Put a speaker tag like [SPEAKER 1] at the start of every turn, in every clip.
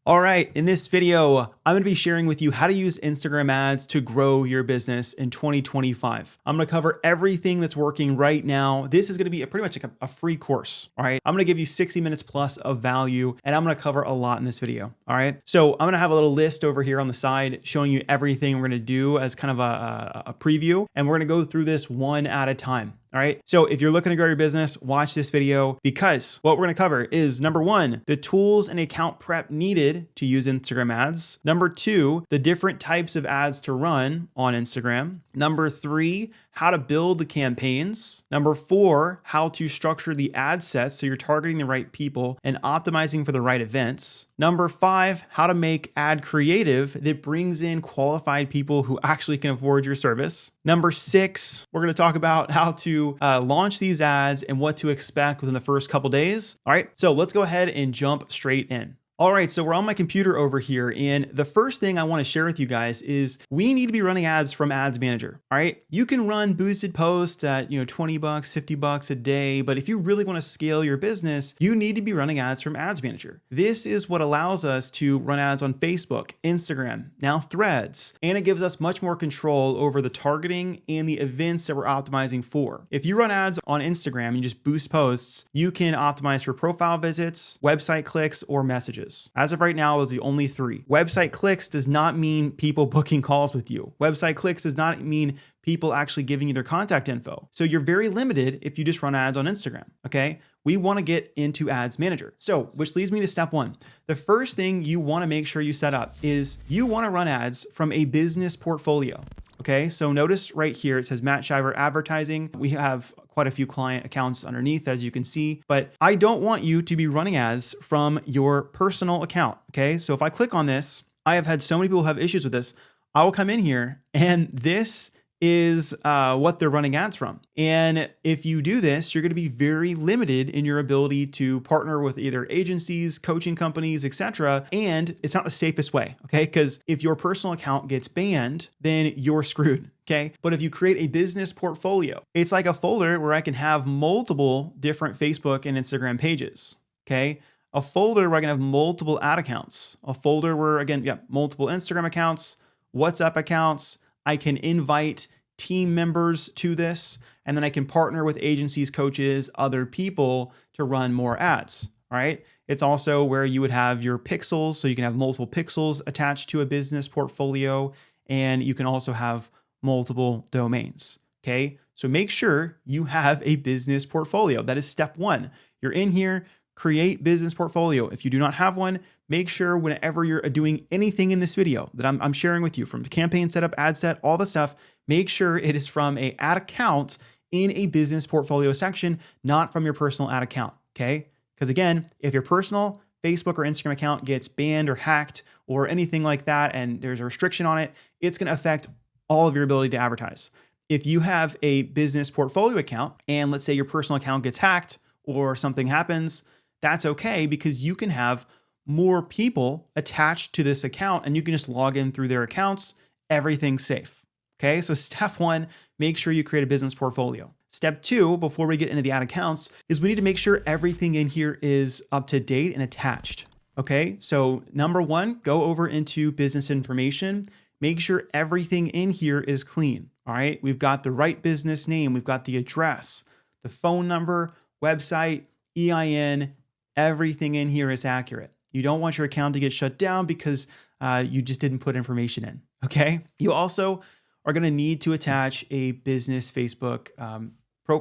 [SPEAKER 1] All right, in this video, I'm gonna be sharing with you how to use Instagram ads to grow your business in 2025. I'm gonna cover everything that's working right now. This is gonna be pretty much like a free course, all right? I'm gonna give you 60 minutes plus of value, and I'm gonna cover a lot in this video, all right? So I'm gonna have a little list over here on the side showing you everything we're gonna do as kind of a preview, and we're gonna go through this one at a time. All right. So if you're looking to grow your business, watch this video because what we're going to cover is number one, the tools and account prep needed to use Instagram ads. Number two, the different types of ads to run on Instagram. Number three, how to build the campaigns. Number four, how to structure the ad sets so you're targeting the right people and optimizing for the right events. Number five, how to make ad creative that brings in qualified people who actually can afford your service. Number six, we're going to talk about how to launch these ads and what to expect within the first couple days. All right, so let's go ahead and jump straight in. All right, so we're on my computer over here, and the first thing I want to share with you guys is we need to be running ads from Ads Manager. All right, you can run boosted posts at $20, $50 a day, but if you really want to scale your business, you need to be running ads from Ads Manager. This is what allows us to run ads on Facebook, Instagram, now Threads, and it gives us much more control over the targeting and the events that we're optimizing for. If you run ads on Instagram and you just boost posts, you can optimize for profile visits, website clicks, or messages. As of right now, those are the only three. Website clicks does not mean people booking calls with you. Website clicks does not mean people actually giving you their contact info. So you're very limited if you just run ads on Instagram, okay? We wanna get into Ads Manager. So, which leads me to step one. The first thing you wanna make sure you set up is you wanna run ads from a business portfolio. Okay, so notice right here, it says Matt Shiver Advertising. We have quite a few client accounts underneath, as you can see, but I don't want you to be running ads from your personal account. Okay, so if I click on this, I have had so many people have issues with this. I will come in here and this is what they're running ads from. And if you do this, you're going to be very limited in your ability to partner with either agencies, coaching companies, etc. And it's not the safest way, okay? Because if your personal account gets banned, then you're screwed. Okay. But if you create a business portfolio, it's like a folder where I can have multiple different Facebook and Instagram pages. Okay. A folder where I can have multiple ad accounts, a folder where, again, multiple Instagram accounts, WhatsApp accounts. I can invite team members to this, and then I can partner with agencies, coaches, other people to run more ads. All right. It's also where you would have your pixels. So you can have multiple pixels attached to a business portfolio, and you can also have multiple domains. Okay. So make sure you have a business portfolio. That is step one. You're in here, create business portfolio. If you do not have one, make sure whenever you're doing anything in this video that I'm sharing with you, from campaign setup, ad set, all the stuff, make sure it is from a ad account in a business portfolio section, not from your personal ad account. Okay. Because again, if your personal Facebook or Instagram account gets banned or hacked or anything like that, and there's a restriction on it, it's going to affect all of your ability to advertise. If you have a business portfolio account and let's say your personal account gets hacked or something happens, that's okay because you can have more people attached to this account and you can just log in through their accounts. Everything's safe. Okay. So step one, make sure you create a business portfolio. Step two, before we get into the ad accounts, is we need to make sure everything in here is up to date and attached. Okay. So number one, go over into business information. Make sure everything in here is clean. All right. We've got the right business name. We've got the address, the phone number, website, EIN, everything in here is accurate. You don't want your account to get shut down because you just didn't put information in, okay? You also are gonna need to attach a business Facebook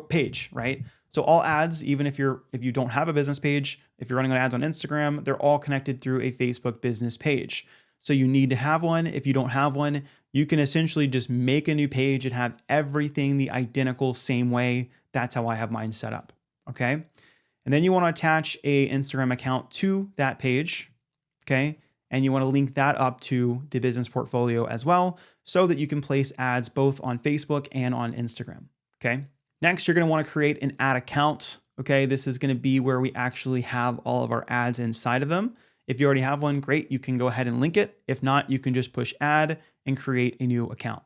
[SPEAKER 1] page, right? So all ads, even if you don't have a business page, if you're running ads on Instagram, they're all connected through a Facebook business page. So you need to have one. If you don't have one, you can essentially just make a new page and have everything the identical same way. That's how I have mine set up, okay? And then you want to attach a Instagram account to that page, okay? And you want to link that up to the business portfolio as well so that you can place ads both on Facebook and on Instagram, okay? Next, you're going to want to create an ad account, okay? This is going to be where we actually have all of our ads inside of them. If you already have one, great, you can go ahead and link it. If not, you can just push add and create a new account,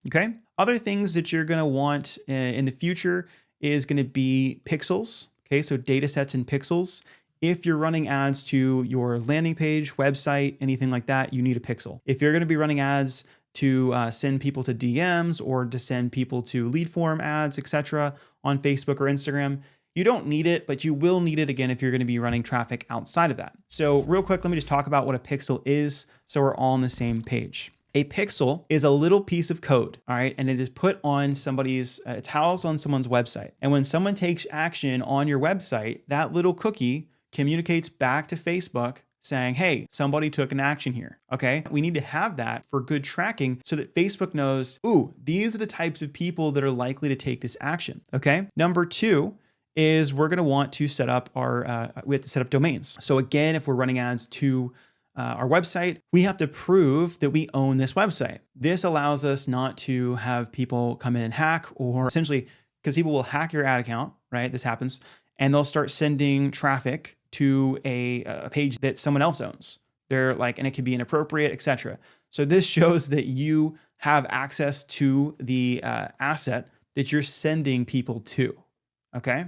[SPEAKER 1] okay? Other things that you're going to want in the future is going to be pixels. Okay, so data sets in pixels. If you're running ads to your landing page, website, anything like that, you need a pixel. If you're going to be running ads to send people to DMs or to send people to lead form ads, etc. on Facebook or Instagram, you don't need it, but you will need it again if you're going to be running traffic outside of that. So real quick, let me just talk about what a pixel is so we're all on the same page. A pixel is a little piece of code, all right? And it is put on somebody's, it's housed on someone's website. And when someone takes action on your website, that little cookie communicates back to Facebook saying, hey, somebody took an action here, okay? We need to have that for good tracking so that Facebook knows, ooh, these are the types of people that are likely to take this action, okay? Number two is we're gonna want to set up our, we have to set up domains. So again, if we're running ads to our website, we have to prove that we own this website. This allows us not to have people come in and hack, or essentially, because people will hack your ad account, right? This happens, and they'll start sending traffic to a page that someone else owns. They're like, and it can be inappropriate, etc. So this shows that you have access to the asset that you're sending people to, okay?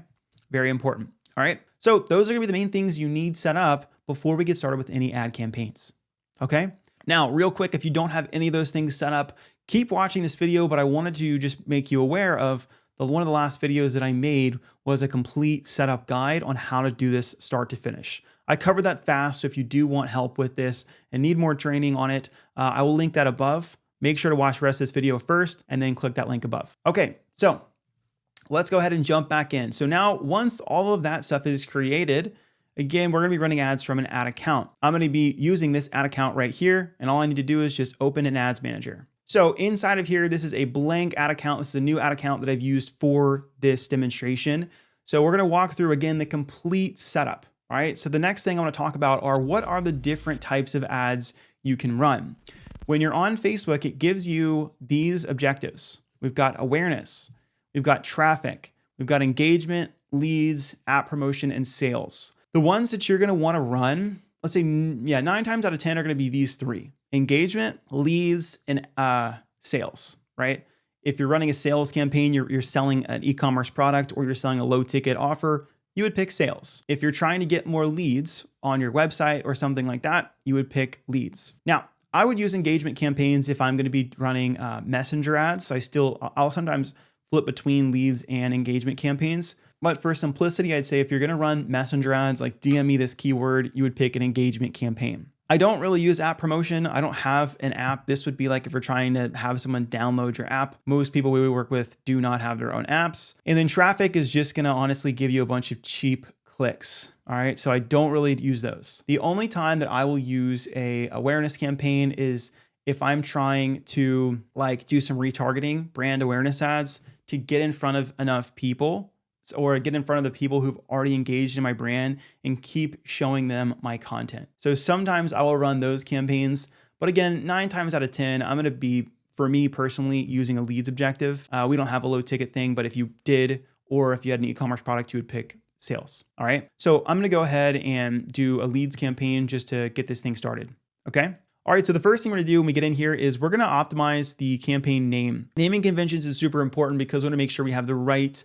[SPEAKER 1] Very important, all right? So those are gonna be the main things you need set up before we get started with any ad campaigns, okay? Now, real quick, if you don't have any of those things set up, keep watching this video, but I wanted to just make you aware of one of the last videos that I made was a complete setup guide on how to do this start to finish. I covered that fast, so if you do want help with this and need more training on it, I will link that above. Make sure to watch the rest of this video first and then click that link above. Okay, so let's go ahead and jump back in. So now once all of that stuff is created, again, we're gonna be running ads from an ad account. I'm gonna be using this ad account right here, and all I need to do is just open an ads manager. So inside of here, this is a blank ad account. This is a new ad account that I've used for this demonstration. So we're gonna walk through, again, the complete setup, all right? So the next thing I wanna talk about are what are the different types of ads you can run. When you're on Facebook, it gives you these objectives. We've got awareness, we've got traffic, we've got engagement, leads, app promotion, and sales. The ones that you're gonna wanna run, let's say, yeah, 9 times out of 10 are gonna be these three: engagement, leads, and sales, right? If you're running a sales campaign, you're selling an e-commerce product or you're selling a low ticket offer, you would pick sales. If you're trying to get more leads on your website or something like that, you would pick leads. Now, I would use engagement campaigns if I'm gonna be running messenger ads. I'll sometimes flip between leads and engagement campaigns. But for simplicity, I'd say if you're gonna run messenger ads, like DM me this keyword, you would pick an engagement campaign. I don't really use app promotion. I don't have an app. This would be like if you're trying to have someone download your app. Most people we work with do not have their own apps. And then traffic is just gonna honestly give you a bunch of cheap clicks. All right, so I don't really use those. The only time that I will use a awareness campaign is if I'm trying to like do some retargeting, brand awareness ads to get in front of enough people, or get in front of the people who've already engaged in my brand and keep showing them my content. So sometimes I will run those campaigns, but again, 9 times out of 10, I'm gonna be, for me personally, using a leads objective. We don't have a low ticket thing, but if you did, or if you had an e-commerce product, you would pick sales, all right? So I'm gonna go ahead and do a leads campaign just to get this thing started, okay? All right, so the first thing we're gonna do when we get in here is we're gonna optimize the campaign name. Naming conventions is super important because we wanna make sure we have the right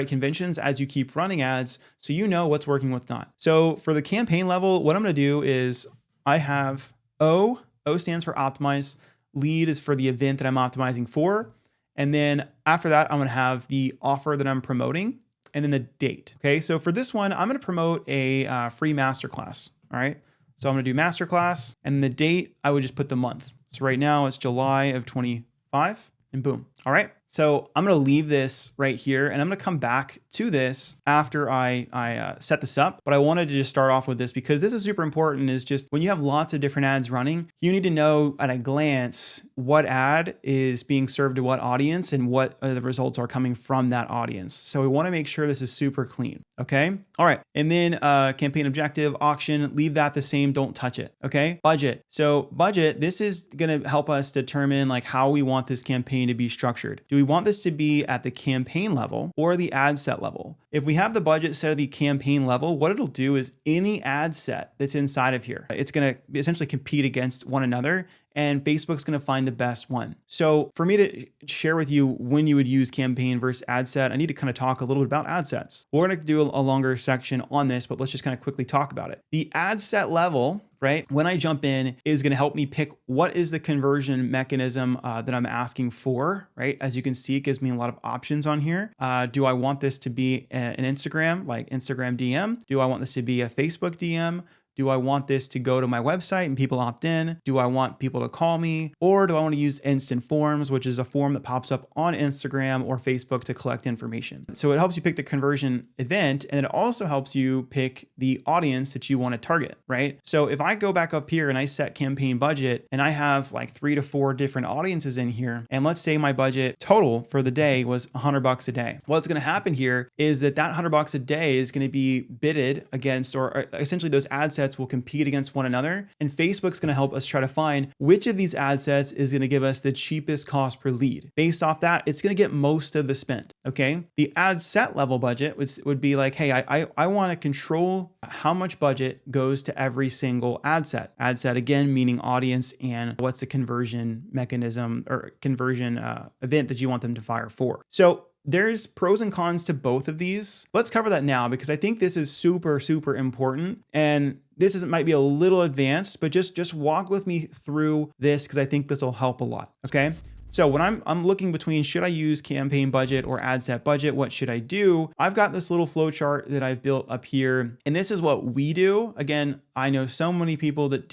[SPEAKER 1] conventions as you keep running ads so you know what's working, what's not. So for the campaign level, what I'm gonna do is I have O stands for optimize, lead is for the event that I'm optimizing for, and then after that, I'm gonna have the offer that I'm promoting, and then the date, okay? So for this one, I'm gonna promote a free masterclass, all right? So I'm gonna do masterclass, and the date, I would just put the month. So right now it's July of 25, and boom, all right? So I'm gonna leave this right here and I'm gonna come back to this after I set this up. But I wanted to just start off with this because this is super important, is just when you have lots of different ads running, you need to know at a glance what ad is being served to what audience and what the results are coming from that audience. So we wanna make sure this is super clean, okay? All right, and then campaign objective, auction, leave that the same, don't touch it, okay? Budget, so budget, this is gonna help us determine like how we want this campaign to be structured. Do we we want this to be at the campaign level or the ad set level? If we have the budget set at the campaign level, what it'll do is any ad set that's inside of here, it's going to essentially compete against one another, and Facebook's going to find the best one. So for me to share with you when you would use campaign versus ad set, I need to kind of talk a little bit about ad sets. We're going to do a longer section on this, but let's just kind of quickly talk about it. The ad set level, right, when I jump in, is going to help me pick what is the conversion mechanism that I'm asking for, right? As you can see, it gives me a lot of options on here. Do I want this to be an Instagram, like Instagram DM? Do I want this to be a Facebook DM? Do I want this to go to my website and people opt in? Do I want people to call me? Or do I want to use instant forms, which is a form that pops up on Instagram or Facebook to collect information? So it helps you pick the conversion event, and it also helps you pick the audience that you want to target, right? So if I go back up here and I set campaign budget and I have like 3 to 4 different audiences in here, and let's say my budget total for the day was $100 a day. What's going to happen here is that $100 a day is going to be bidded against, or essentially those ad sets will compete against one another, and Facebook's going to help us try to find which of these ad sets is going to give us the cheapest cost per lead. Based off that, it's going to get most of the spend. Okay, the ad set level budget would be like, hey, I want to control how much budget goes to every single ad set. Ad set again meaning audience, and what's the conversion mechanism or conversion event that you want them to fire for. So there's pros and cons to both of these. Let's cover that now because I think this is super, super important. And might be a little advanced, but just walk with me through this because I think this will help a lot. Okay. So when I'm looking between should I use campaign budget or ad set budget, what should I do? I've got this little flow chart that I've built up here, and this is what we do. Again, I know so many people that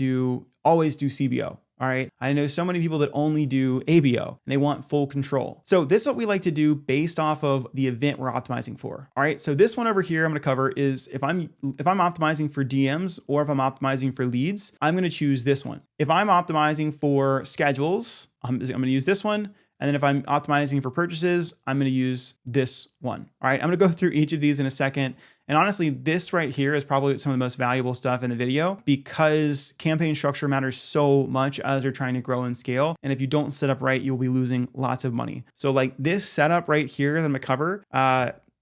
[SPEAKER 1] always do CBO. All right. I know so many people that only do ABO and they want full control. So this is what we like to do based off of the event we're optimizing for. All right. So this one over here I'm going to cover is if I'm optimizing for DMs or if I'm optimizing for leads, I'm going to choose this one. If I'm optimizing for schedules, I'm going to use this one. And then if I'm optimizing for purchases, I'm going to use this one. All right. I'm going to go through each of these in a second. And honestly, this right here is probably some of the most valuable stuff in the video because campaign structure matters so much as you're trying to grow and scale. And if you don't set up right, you'll be losing lots of money. So like this setup right here that I'm going to cover,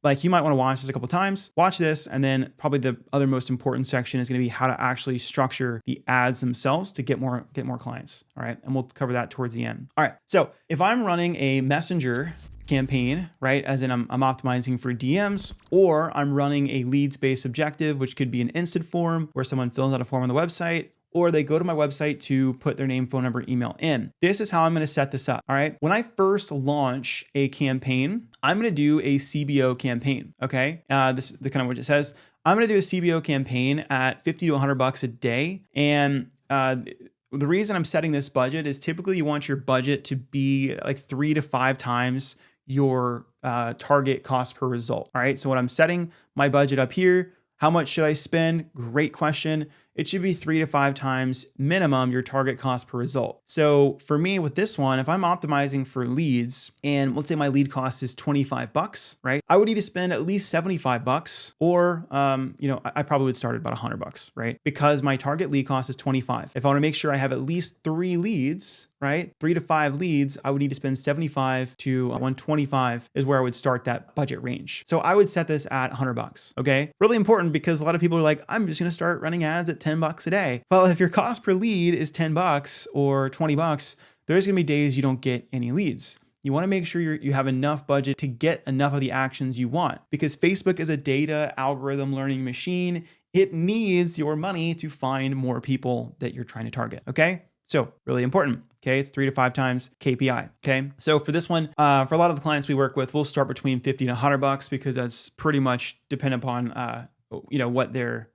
[SPEAKER 1] like you might want to watch this a couple of times, watch this, and then probably the other most important section is going to be how to actually structure the ads themselves to get more clients. All right. And we'll cover that towards the end. All right. So if I'm running a messenger campaign, right? As in I'm optimizing for DMs, or I'm running a leads-based objective, which could be an instant form where someone fills out a form on the website, or they go to my website to put their name, phone number, email in. This is how I'm going to set this up. All right. When I first launch a campaign, I'm going to do a CBO campaign. Okay. This is the kind of what it says. I'm going to do a CBO campaign at $50 to $100 a day. And, the reason I'm setting this budget is typically you want your budget to be like 3 to 5 times your target cost per result. All right. So when I'm setting my budget up here, how much should I spend? Great question. It should be 3 to 5 times minimum your target cost per result. So for me with this one, if I'm optimizing for leads and let's say my lead cost is $25, right? I would need to spend at least $75 or, I probably would start at about $100, right? Because my target lead cost is 25. If I want to make sure I have at least 3 leads, right? 3 to 5 leads, I would need to spend 75 to 125 is where I would start that budget range. So I would set this at $100. Okay. Really important because a lot of people are like, I'm just going to start running ads at $10 a day. Well, if your cost per lead is $10 or $20, there's going to be days you don't get any leads. You want to make sure you have enough budget to get enough of the actions you want because Facebook is a data algorithm learning machine. It needs your money to find more people that you're trying to target. Okay. So really important. Okay. It's 3 to 5 times KPI. Okay. So for this one, for a lot of the clients we work with, we'll start between $50 to $100 because that's pretty much dependent upon, what their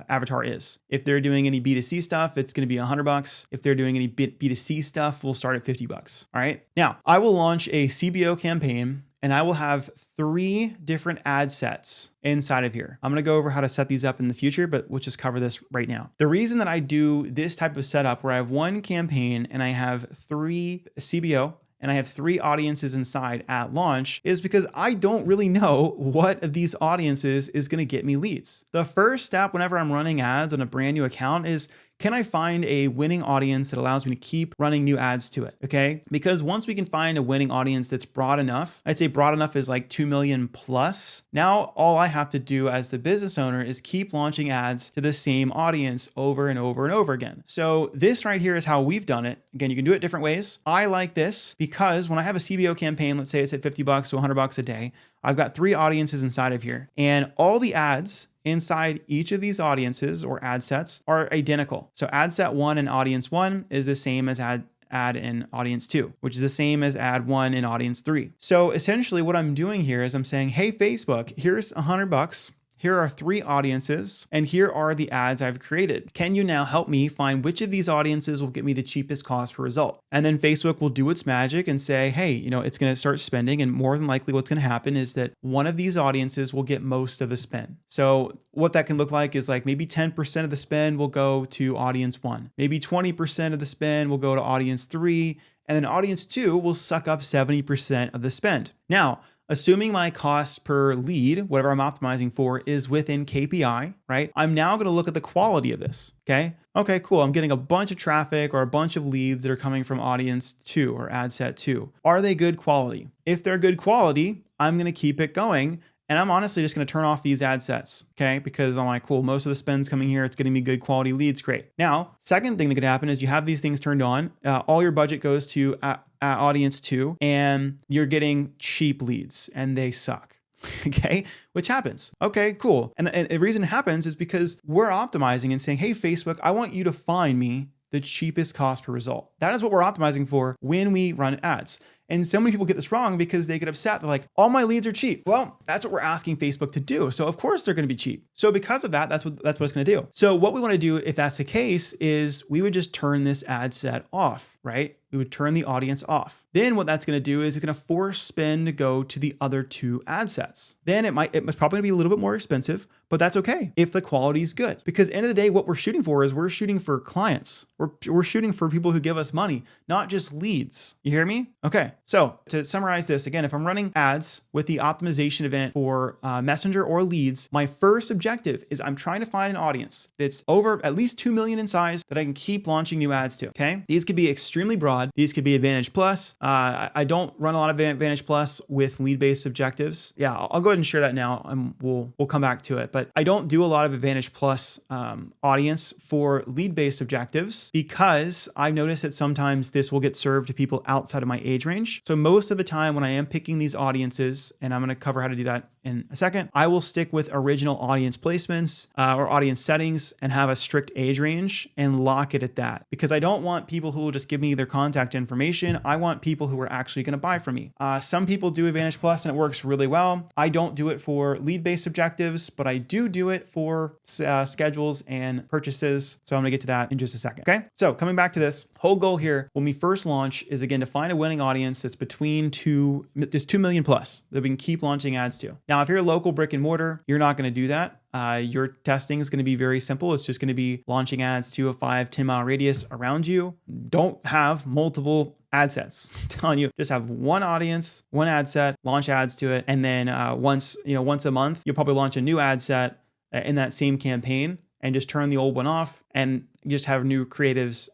[SPEAKER 1] avatar is. If they're doing any B2C stuff, it's going to be $100. If they're doing any B2C stuff, we'll start at $50. All right. Now I will launch a CBO campaign and I will have 3 different ad sets inside of here. I'm going to go over how to set these up in the future, but we'll just cover this right now. The reason that I do this type of setup where I have one campaign and I have 3 CBO and I have 3 audiences inside at launch is because I don't really know what of these audiences is going to get me leads. The first step whenever I'm running ads on a brand new account is, can I find a winning audience that allows me to keep running new ads to it? Okay. Because once we can find a winning audience that's broad enough, I'd say broad enough is like 2 million plus. Now, all I have to do as the business owner is keep launching ads to the same audience over and over and over again. So this right here is how we've done it. Again, you can do it different ways. I like this because when I have a CBO campaign, let's say it's at $50 to $100 a day, I've got 3 audiences inside of here, and all the ads inside each of these audiences or ad sets are identical. So ad set 1 and audience 1 is the same as ad in audience 2, which is the same as ad 1 in audience 3. So essentially what I'm doing here is I'm saying, hey, Facebook, here's $100. Here are 3 audiences, and here are the ads I've created. Can you now help me find which of these audiences will get me the cheapest cost per result? And then Facebook will do its magic and say, hey, it's going to start spending. And more than likely what's going to happen is that one of these audiences will get most of the spend. So what that can look like is like maybe 10% of the spend will go to audience 1. Maybe 20% of the spend will go to audience 3. And then audience 2 will suck up 70% of the spend. Now, assuming my cost per lead, whatever I'm optimizing for, is within KPI, right? I'm now going to look at the quality of this, okay? Okay, cool. I'm getting a bunch of traffic or a bunch of leads that are coming from audience 2 or ad set 2. Are they good quality? If they're good quality, I'm going to keep it going. And I'm honestly just going to turn off these ad sets, okay? Because I'm like, cool, most of the spend's coming here. It's getting me good quality leads, great. Now, second thing that could happen is you have these things turned on. All your budget goes to audience 2, and you're getting cheap leads, and they suck. Okay, which happens. Okay, cool. And the reason it happens is because we're optimizing and saying, hey, Facebook, I want you to find me the cheapest cost per result. That is what we're optimizing for when we run ads. And so many people get this wrong because they get upset. They're like, all my leads are cheap. Well, that's what we're asking Facebook to do. So of course they're going to be cheap. So because of that, that's what it's going to do. So what we want to do if that's the case is we would just turn this ad set off, right? We would turn the audience off. Then what that's going to do is it's going to force spend to go to the other 2 ad sets. Then it's probably going to be a little bit more expensive, but that's okay if the quality is good. Because at the end of the day, what we're shooting for is we're shooting for clients. We're shooting for people who give us money, not just leads. You hear me? Okay. So to summarize this, again, if I'm running ads with the optimization event for Messenger or leads, my first objective is I'm trying to find an audience that's over at least 2 million in size that I can keep launching new ads to. Okay. These could be extremely broad. These could be Advantage Plus. I don't run a lot of Advantage Plus with lead-based objectives. Yeah, I'll go ahead and share that now, and we'll come back to it. But I don't do a lot of Advantage Plus audience for lead-based objectives because I noticed that sometimes this will get served to people outside of my age range. So most of the time when I am picking these audiences, and I'm going to cover how to do that in a second, I will stick with original audience placements or audience settings and have a strict age range and lock it at that, because I don't want people who will just give me their contact information. I want people who are actually going to buy from me. Some people do Advantage Plus and it works really well. I don't do it for lead-based objectives, but I do it for schedules and purchases. So I'm going to get to that in just a second. Okay. So coming back to this, whole goal here when we first launch is again to find a winning audience that's between 2 million plus that we can keep launching ads to. Now, if you're a local brick and mortar, you're not going to do that. Your testing is going to be very simple. It's just going to be launching ads to a 5-10 mile radius around you. Don't have multiple ad sets. I'm telling you, just have one audience, one ad set, launch ads to it. And then once a month, you'll probably launch a new ad set in that same campaign and just turn the old one off and just have new creatives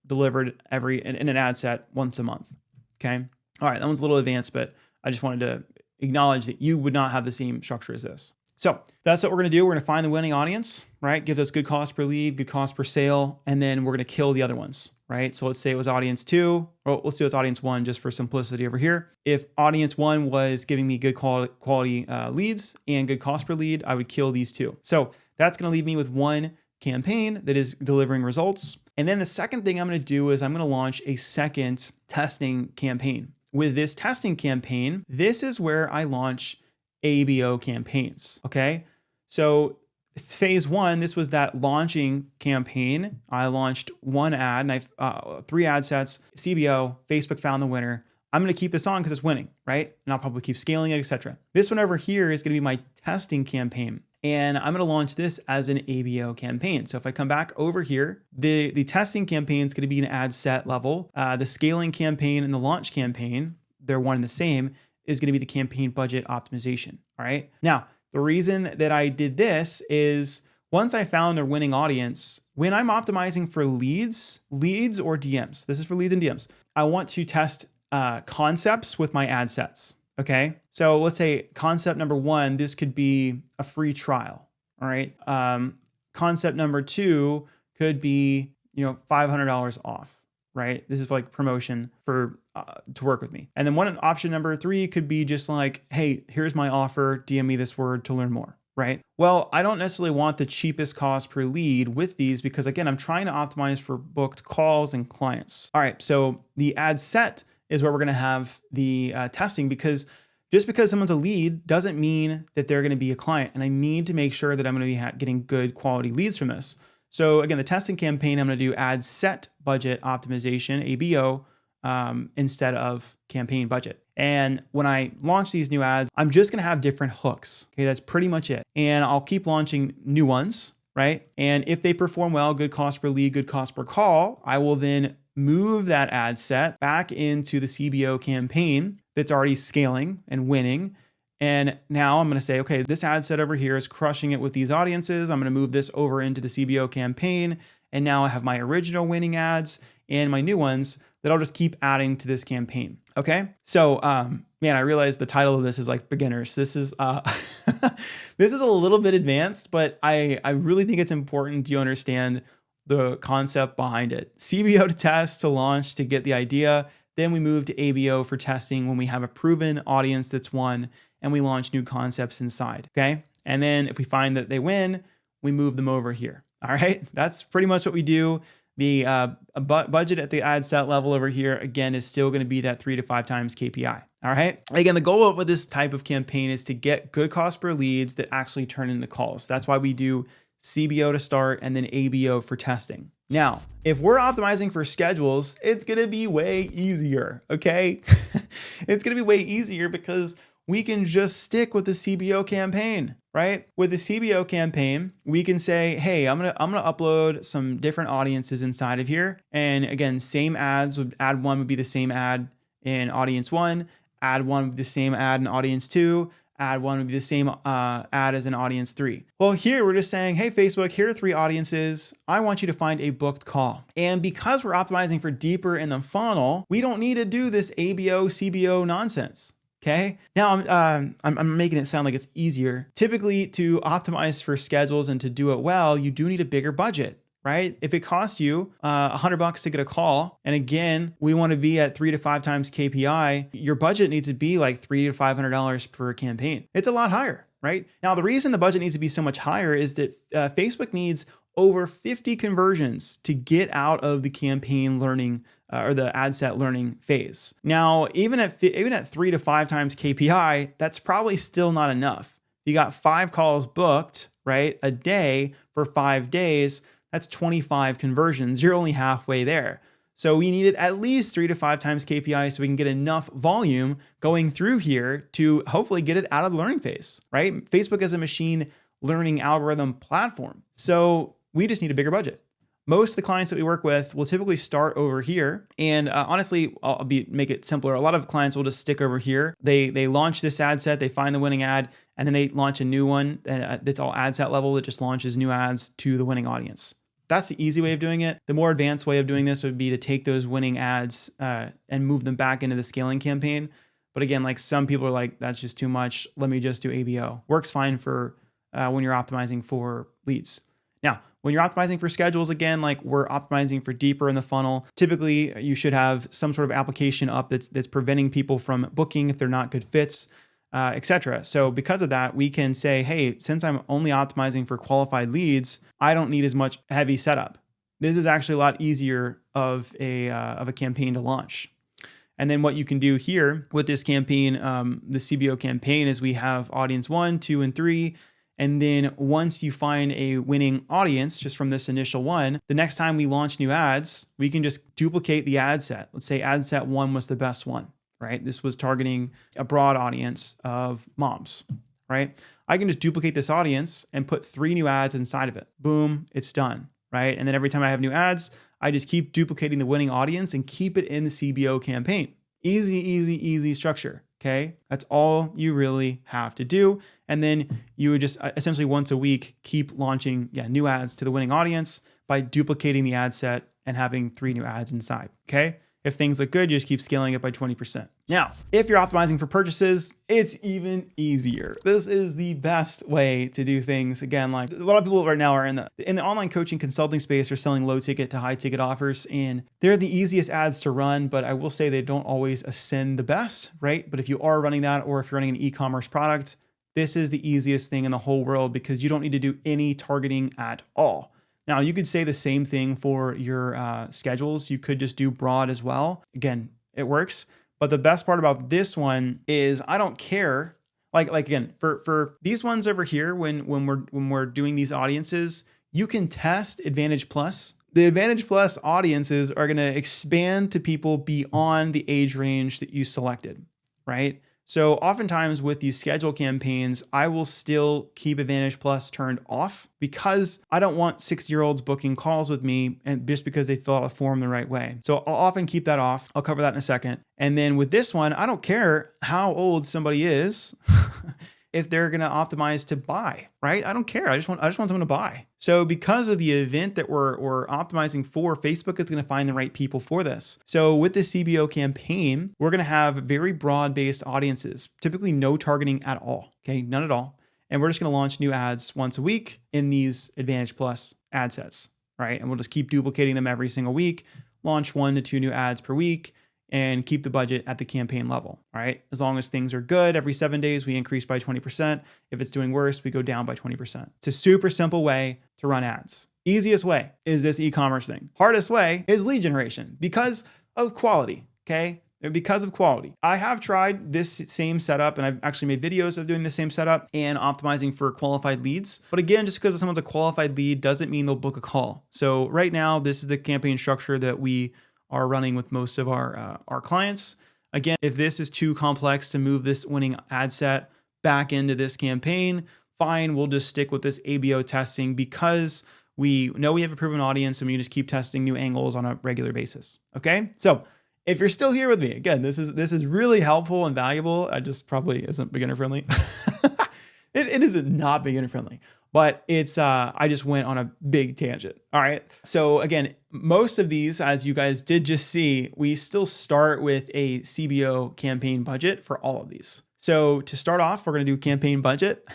[SPEAKER 1] delivered in an ad set once a month. Okay. All right. That one's a little advanced, but I just wanted to acknowledge that you would not have the same structure as this. So that's what we're going to do. We're going to find the winning audience, right? Give us good cost per lead, good cost per sale, and then we're going to kill the other ones, right? So let's say it was audience 2, or let's do it's audience 1 just for simplicity over here. If audience 1 was giving me good quality leads and good cost per lead, I would kill these 2. So that's going to leave me with one campaign that is delivering results. And then the second thing I'm going to do is I'm going to launch a second testing campaign. With this testing campaign, this is where I launch ABO campaigns. Okay. So phase 1, this was that launching campaign. I launched one ad and I 3 ad sets, CBO, Facebook found the winner. I'm going to keep this on because it's winning, right? And I'll probably keep scaling it, etc. This one over here is going to be my testing campaign. And I'm going to launch this as an ABO campaign. So if I come back over here, the testing campaign is going to be an ad set level. The scaling campaign and the launch campaign, they're one and the same, is going to be the campaign budget optimization. All right. Now, the reason that I did this is Once I found their winning audience, when I'm optimizing for leads or DMs, this is for leads and DMs, I want to test concepts with my ad sets. Okay. So let's say concept number one, this could be a free trial. All right. Concept number two could be, $500 off, right? This is like promotion for to work with me. And then one option number three could be just like, hey, here's my offer. DM me this word to learn more. Right? Well, I don't necessarily want the cheapest cost per lead with these because again, I'm trying to optimize for booked calls and clients. All right. So the ad set is where we're going to have the testing, because just because someone's a lead doesn't mean that they're going to be a client. And I need to make sure that I'm going to be getting good quality leads from this. So again, the testing campaign, I'm going to do ad set budget optimization, ABO, instead of campaign budget. And when I launch these new ads, I'm just going to have different hooks. Okay, that's pretty much it. And I'll keep launching new ones, right? And if they perform well, good cost per lead, good cost per call, I will then move that ad set back into the CBO campaign that's already scaling and winning. And now I'm going to say, okay, this ad set over here is crushing it with these audiences. I'm going to move this over into the CBO campaign. And now I have my original winning ads and my new ones that I'll just keep adding to this campaign. Okay. So, man, I realize the title of this is like beginners. This is, this is a little bit advanced, but I really think it's important you understand the concept behind it. CBO to test, to launch, to get the idea. Then we move to ABO for testing when we have a proven audience that's won and we launch new concepts inside. Okay. And then if we find that they win, we move them over here. All right. That's pretty much what we do. The budget at the ad set level over here, again, is still going to be that 3 to 5 times KPI. All right. Again, the goal with this type of campaign is to get good cost per leads that actually turn into calls. That's why we do CBO to start and then ABO for testing. Now, if we're optimizing for schedules, it's going to be way easier. Okay. It's going to be way easier because we can just stick with the CBO campaign, right? With the CBO campaign, we can say, hey, I'm gonna upload some different audiences inside of here. And again, same ads, ad one would be the same ad in audience one, ad one would be the same ad in audience two, ad one would be the same ad as in audience three. Well, here we're just saying, hey, Facebook, here are 3 audiences. I want you to find a booked call. And because we're optimizing for deeper in the funnel, we don't need to do this ABO, CBO nonsense. Okay. Now I'm making it sound like it's easier. Typically, to optimize for schedules and to do it well, you do need a bigger budget, right? If it costs you $100 to get a call, and again, we want to be at 3 to 5 times KPI, your budget needs to be like $300 to $500 per campaign. It's a lot higher, right? Now, the reason the budget needs to be so much higher is that Facebook needs over 50 conversions to get out of the campaign learning or the ad set learning phase. Now, even at 3 to 5 times KPI, that's probably still not enough. You got 5 calls booked, right, a day for 5 days. That's 25 conversions. You're only halfway there. So we needed at least 3 to 5 times KPI so we can get enough volume going through here to hopefully get it out of the learning phase, right? Facebook is a machine learning algorithm platform. So we just need a bigger budget. Most of the clients that we work with will typically start over here. And honestly, make it simpler. A lot of clients will just stick over here. They launch this ad set, they find the winning ad, and then they launch a new one that's all ad set level that just launches new ads to the winning audience. That's the easy way of doing it. The more advanced way of doing this would be to take those winning ads and move them back into the scaling campaign. But again, like some people are like, that's just too much. Let me just do ABO. Works fine for when you're optimizing for leads. Now, when you're optimizing for schedules, again, like we're optimizing for deeper in the funnel, typically you should have some sort of application up that's preventing people from booking if they're not good fits, etc. So because of that, we can say, hey, since I'm only optimizing for qualified leads, I don't need as much heavy setup. This is actually a lot easier of a campaign to launch. And then what you can do here with this campaign, the CBO campaign, is we have audience 1, 2, and 3. And then once you find a winning audience just from this initial one, the next time we launch new ads, we can just duplicate the ad set. Let's say ad set 1 was the best one, right? This was targeting a broad audience of moms, right? I can just duplicate this audience and put 3 new ads inside of it. Boom, it's done, right? And then every time I have new ads, I just keep duplicating the winning audience and keep it in the CBO campaign. Easy, easy, easy structure. Okay. That's all you really have to do. And then you would just essentially once a week keep launching new ads to the winning audience by duplicating the ad set and having 3 new ads inside. Okay. If things look good, you just keep scaling it by 20%. Now, if you're optimizing for purchases, it's even easier. This is the best way to do things. Again, like a lot of people right now are in the online coaching consulting space are selling low ticket to high ticket offers, and they're the easiest ads to run, but I will say they don't always ascend the best, right? But if you are running that, or if you're running an e-commerce product, this is the easiest thing in the whole world because you don't need to do any targeting at all. Now, you could say the same thing for your schedules. You could just do broad as well. Again, it works. But the best part about this one is I don't care. Like again, for these ones over here, when we're doing these audiences, you can test Advantage Plus. The Advantage Plus audiences are going to expand to people beyond the age range that you selected, right? So oftentimes with these schedule campaigns, I will still keep Advantage Plus turned off because I don't want 6-year-olds booking calls with me and just because they fill out a form the right way. So I'll often keep that off. I'll cover that in a second. And then with this one, I don't care how old somebody is if they're going to optimize to buy, right? I don't care. I just want them to buy. So because of the event that we're optimizing for, Facebook is going to find the right people for this. So with the CBO campaign, we're going to have very broad-based audiences, typically no targeting at all. Okay, none at all. And we're just going to launch new ads once a week in these Advantage Plus ad sets, right? And we'll just keep duplicating them every single week, launch 1 to 2 new ads per week, and keep the budget at the campaign level, all right? As long as things are good, every 7 days, we increase by 20%. If it's doing worse, we go down by 20%. It's a super simple way to run ads. Easiest way is this e-commerce thing. Hardest way is lead generation because of quality, okay? Because of quality. I have tried this same setup, and I've actually made videos of doing the same setup and optimizing for qualified leads. But again, just because someone's a qualified lead doesn't mean they'll book a call. So right now, this is the campaign structure that we are running with most of our clients. Again, if this is too complex to move this winning ad set back into this campaign, fine, we'll just stick with this ABO testing because we know we have a proven audience and we just keep testing new angles on a regular basis. Okay, so if you're still here with me, again, this is really helpful and valuable. I just probably isn't beginner friendly. It is not beginner friendly, but it's, I just went on a big tangent. All right. So again, most of these, as you guys did just see, we still start with a CBO campaign budget for all of these. So to start off, we're going to do campaign budget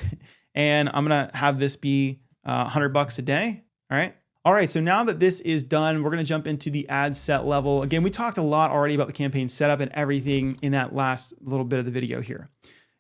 [SPEAKER 1] and I'm going to have this be $100 a day. All right. All right. So now that this is done, we're going to jump into the ad set level. Again, we talked a lot already about the campaign setup and everything in that last little bit of the video here.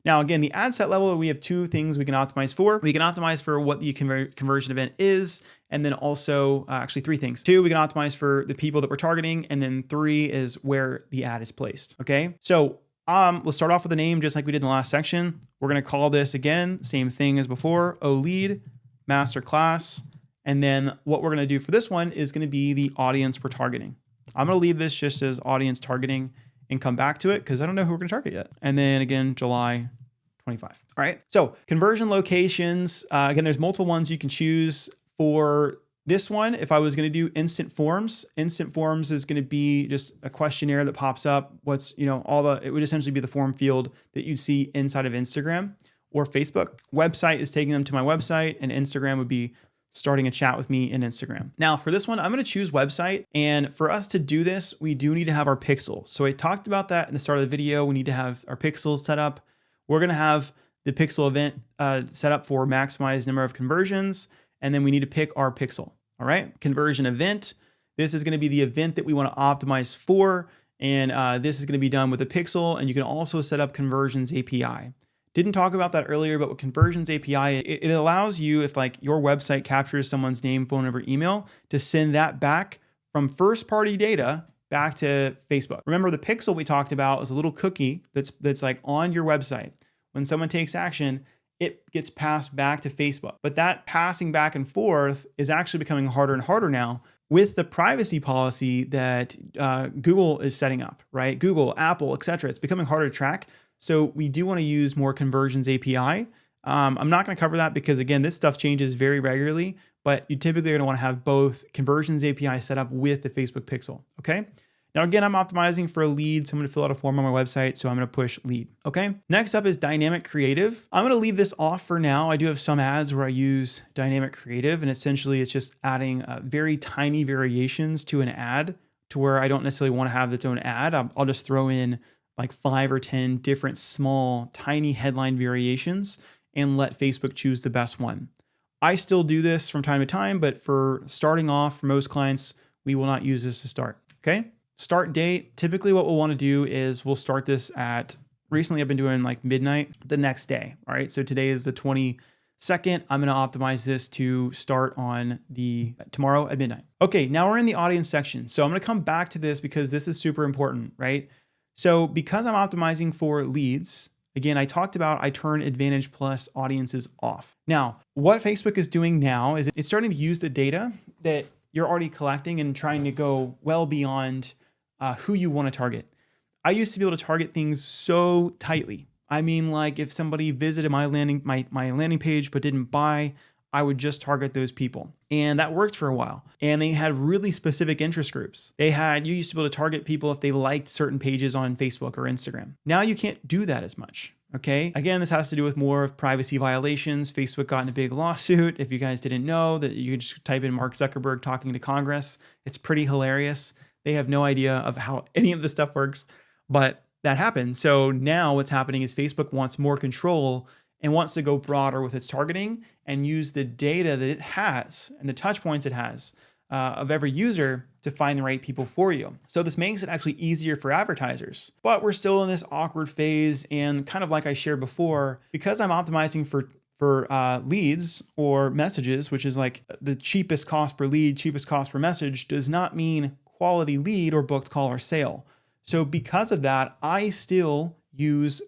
[SPEAKER 1] Now, again, the ad set level, we have 2 things we can optimize for. We can optimize for what the conversion event is, and then also actually 3 things. 2, we can optimize for the people that we're targeting, and then 3 is where the ad is placed. Okay, so let's start off with a name just like we did in the last section. We're going to call this again, same thing as before, lead masterclass. And then what we're going to do for this one is going to be the audience we're targeting. I'm going to leave this just as audience targeting and come back to it because I don't know who we're going to target yet. And then again, July 25. All right. So conversion locations, again, there's multiple ones you can choose for this one. If I was going to do instant forms is going to be just a questionnaire that pops up. It would essentially be the form field that you'd see inside of Instagram or Facebook. Website is taking them to my website, and Instagram would be starting a chat with me in Instagram. Now for this one, I'm going to choose website. And for us to do this, we do need to have our pixel. So I talked about that in the start of the video. We need to have our pixels set up. We're going to have the pixel event set up for maximize number of conversions. And then we need to pick our pixel. All right. Conversion event. This is going to be the event that we want to optimize for. And this is going to be done with a pixel. And you can also set up conversions API. Didn't talk about that earlier, but with Conversions API, it allows you, if like your website captures someone's name, phone number, email, to send that back from first party data back to Facebook. Remember the pixel we talked about is a little cookie that's like on your website. When someone takes action, it gets passed back to Facebook. But that passing back and forth is actually becoming harder and harder now with the privacy policy that Google is setting up, right? Google, Apple, etc. It's becoming harder to track. So we do want to use more Conversions API. I'm not going to cover that because, again, this stuff changes very regularly, but you typically are going to want to have both Conversions API set up with the Facebook pixel. Okay. Now, again, I'm optimizing for leads. I'm going to fill out a form on my website. So I'm going to push lead. Okay. Next up is dynamic creative. I'm going to leave this off for now. I do have some ads where I use dynamic creative, and essentially it's just adding very tiny variations to an ad to where I don't necessarily want to have its own ad. I'll just throw in like 5 or 10 different small, tiny headline variations and let Facebook choose the best one. I still do this from time to time, but for starting off, for most clients, we will not use this to start. Okay. Start date. Typically what we'll want to do is we'll start this at, recently I've been doing like midnight the next day. All right. So today is the 22nd. I'm going to optimize this to start on tomorrow at midnight. Okay. Now we're in the audience section. So I'm going to come back to this because this is super important, right? So because I'm optimizing for leads, again, I talked about I turn Advantage Plus audiences off. Now, what Facebook is doing now is it's starting to use the data that you're already collecting and trying to go well beyond who you want to target. I used to be able to target things so tightly. I mean, like if somebody visited my landing page but didn't buy, I would just target those people. And that worked for a while. And they had really specific interest groups. You used to be able to target people if they liked certain pages on Facebook or Instagram. Now you can't do that as much. Okay. Again, this has to do with more of privacy violations. Facebook got in a big lawsuit. If you guys didn't know that, you could just type in Mark Zuckerberg talking to Congress. It's pretty hilarious. They have no idea of how any of this stuff works, but that happened. So now what's happening is Facebook wants more control and wants to go broader with its targeting and use the data that it has and the touch points it has of every user to find the right people for you. So this makes it actually easier for advertisers, but we're still in this awkward phase. And kind of like I shared before, because I'm optimizing for leads or messages, which is like the cheapest cost per lead, cheapest cost per message, does not mean quality lead or booked call or sale. So because of that, I still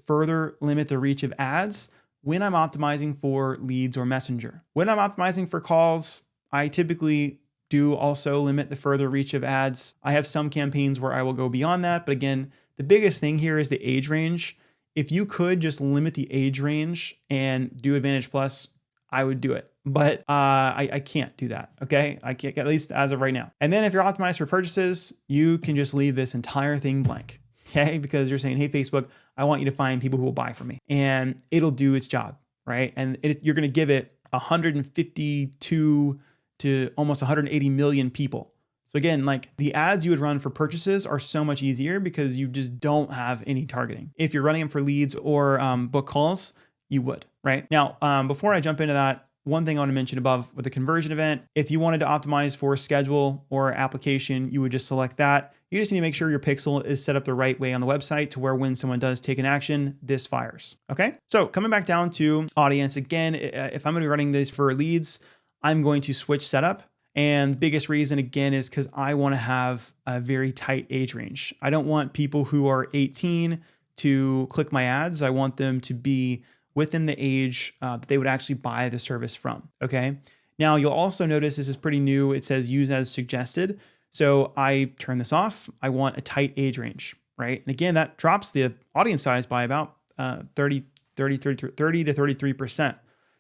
[SPEAKER 1] further limit the reach of ads when I'm optimizing for leads or messenger. When I'm optimizing for calls, I typically do also limit the further reach of ads. I have some campaigns where I will go beyond that. But again, the biggest thing here is the age range. If you could just limit the age range and do Advantage Plus, I would do it. But I can't do that, okay? I can't, at least as of right now. And then if you're optimized for purchases, you can just leave this entire thing blank, okay? Because you're saying, hey, Facebook, I want you to find people who will buy from me. And it'll do its job, right? And you're gonna give it 152 to almost 180 million people. So again, like the ads you would run for purchases are so much easier because you just don't have any targeting. If you're running them for leads or book calls, you would, right? Now, before I jump into that, one thing I want to mention above with the conversion event, if you wanted to optimize for schedule or application, you would just select that. You just need to make sure your pixel is set up the right way on the website to where when someone does take an action, this fires, okay? So coming back down to audience, again, if I'm going to be running this for leads, I'm going to switch setup. And the biggest reason, again, is because I want to have a very tight age range. I don't want people who are 18 to click my ads. I want them to be within the age that they would actually buy the service from, okay? Now, you'll also notice this is pretty new. It says use as suggested. So I turn this off. I want a tight age range, right? And again, that drops the audience size by about 30 to 33%.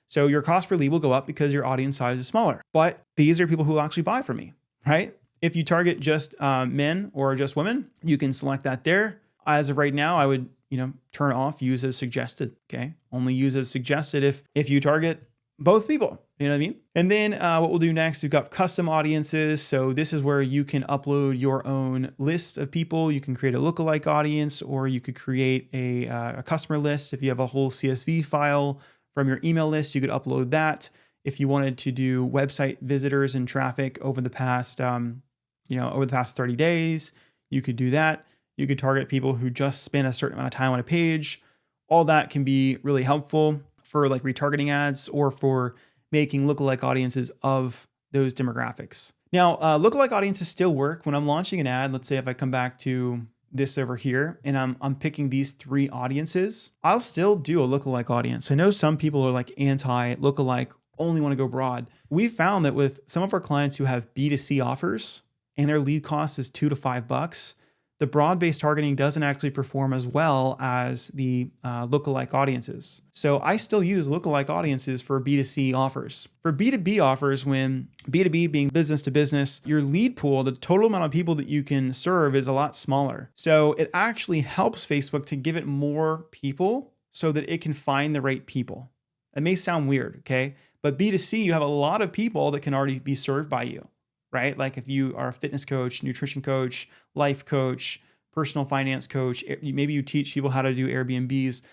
[SPEAKER 1] So your cost per lead will go up because your audience size is smaller. But these are people who will actually buy from me, right? If you target just men or just women, you can select that there. As of right now, I would turn off use as suggested, okay? Only use as suggested if you target both people, you know what I mean? And then what we'll do next, we've got custom audiences. So this is where you can upload your own list of people. You can create a lookalike audience, or you could create a customer list. If you have a whole CSV file from your email list, you could upload that. If you wanted to do website visitors and traffic over the past, over the past 30 days, you could do that. You could target people who just spend a certain amount of time on a page. All that can be really helpful for like retargeting ads or for making lookalike audiences of those demographics. Now, lookalike audiences still work when I'm launching an ad. Let's say if I come back to this over here and I'm picking these 3 audiences, I'll still do a lookalike audience. I know some people are like anti lookalike, only want to go broad. We found that with some of our clients who have B2C offers and their lead cost is $2 to $5, the broad-based targeting doesn't actually perform as well as the lookalike audiences. So I still use lookalike audiences for B2C offers. For B2B offers, when B2B being business to business, your lead pool, the total amount of people that you can serve is a lot smaller. So it actually helps Facebook to give it more people so that it can find the right people. It may sound weird, okay? But B2C, you have a lot of people that can already be served by you, right? Like if you are a fitness coach, nutrition coach, life coach, personal finance coach, maybe you teach people how to do Airbnbs.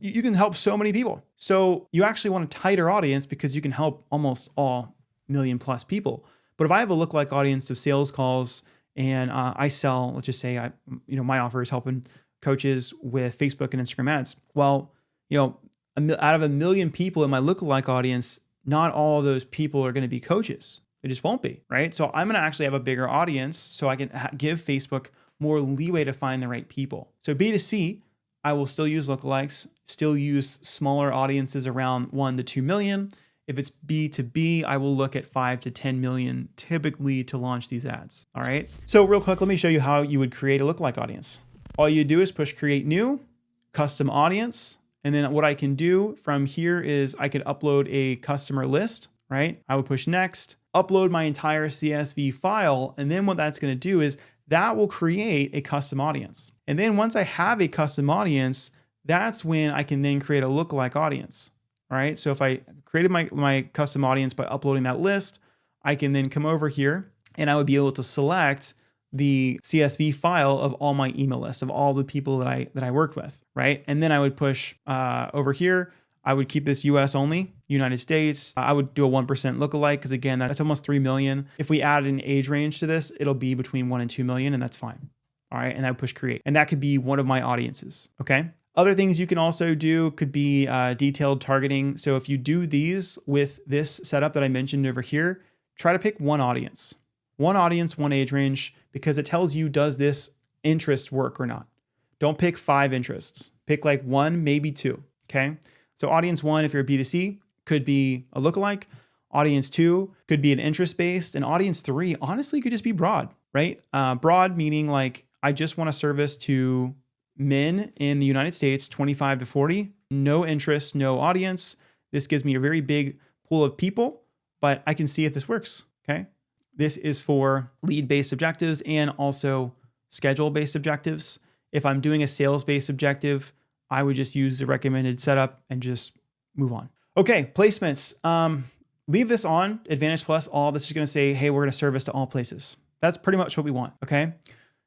[SPEAKER 1] You can help so many people. So you actually want a tighter audience because you can help almost all million plus people. But if I have a lookalike audience of sales calls and I sell, let's just say my offer is helping coaches with Facebook and Instagram ads. Well, out of 1 million people in my lookalike audience, not all of those people are going to be coaches. They just won't be, right? So I'm going to actually have a bigger audience so I can give Facebook more leeway to find the right people. So B2C, I will still use lookalikes, still use smaller audiences around 1 to 2 million. If it's B2B, I will look at 5 to 10 million typically to launch these ads, all right? So real quick, let me show you how you would create a lookalike audience. All you do is push create new, custom audience, and then what I can do from here is I could upload a customer list, right? I would push next, upload my entire CSV file. And then what that's going to do is that will create a custom audience. And then once I have a custom audience, that's when I can then create a lookalike audience, all right? So if I created my custom audience by uploading that list, I can then come over here and I would be able to select the CSV file of all my email lists of all the people that I worked with, right? And then I would push over here. I would keep this US only, United States. I would do a 1% lookalike because again, that's almost 3 million. If we add an age range to this, it'll be between 1 and 2 million and that's fine. All right, and I would push create. And that could be one of my audiences, okay? Other things you can also do could be detailed targeting. So if you do these with this setup that I mentioned over here, try to pick one audience, one age range, because it tells you, does this interest work or not? Don't pick 5 interests. Pick like 1, maybe 2, okay? So audience 1, if you're a B2C, could be a lookalike. Audience 2 could be an interest-based. And audience 3, honestly, could just be broad, right? Broad meaning like, I just want to service to men in the United States, 25 to 40, no interest, no audience. This gives me a very big pool of people, but I can see if this works, okay? This is for lead-based objectives and also schedule-based objectives. If I'm doing a sales-based objective, I would just use the recommended setup and just move on. Okay, placements. Leave this on, Advantage Plus, all. This is going to say, hey, we're going to service to all places. That's pretty much what we want, okay?